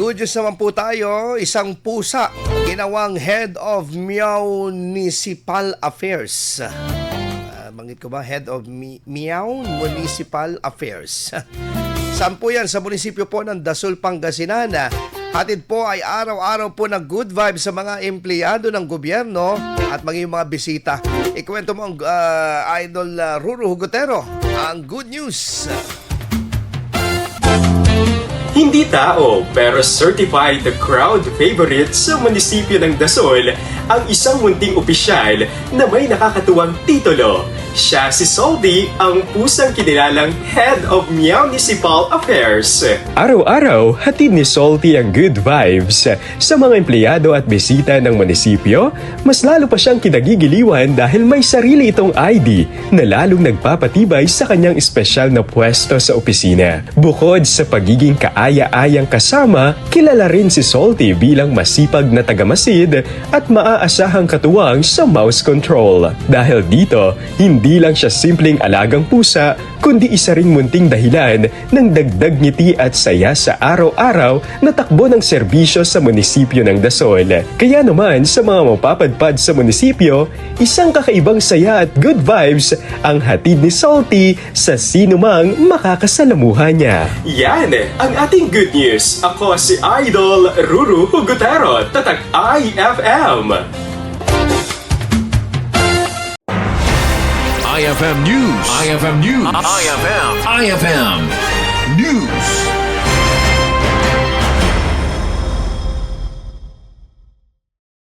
good news naman po tayo. Isang pusa ginawang Head of Municipal Affairs. Banggit ko ba? Head of Municipal Affairs. Saan po yan? Sa munisipyo po ng Dasol, Pangasinan. Hatid po ay araw-araw po ng good vibes sa mga empleyado ng gobyerno at maging mga bisita. Ikwento mo ang Idol Ruru Hugotero ang good news. Hindi tao pero certified crowd favorite sa munisipyo ng Dasol ang isang munting opisyal na may nakakatuwang titulo. Siya si Soldi, ang pusang kinilalang Head of Municipal Affairs. Araw-araw, hatid ni Soldi ang good vibes sa mga empleyado at bisita ng munisipyo. Mas lalo pa siyang kinagigiliwan dahil may sarili itong ID na lalong nagpapatibay sa kanyang espesyal na pwesto sa opisina. Bukod sa pagiging kaaya-ayang kasama, kilala rin si Soldi bilang masipag na tagamasid at maaasahang katuwang sa mouse control. Dahil dito, hindi lang siya simpleng alagang pusa, kundi isa ring munting dahilan ng dagdag ngiti at saya sa araw-araw na takbo ng serbisyo sa munisipyo ng Dasol. Kaya naman sa mga mapapadpad sa munisipyo, isang kakaibang saya at good vibes ang hatid ni Salty sa sinumang makakasalamuha niya. Yan ang ating good news. Ako si Idol Ruru Hugotero, Tatak IFM. IFM News. IFM News. IFM News.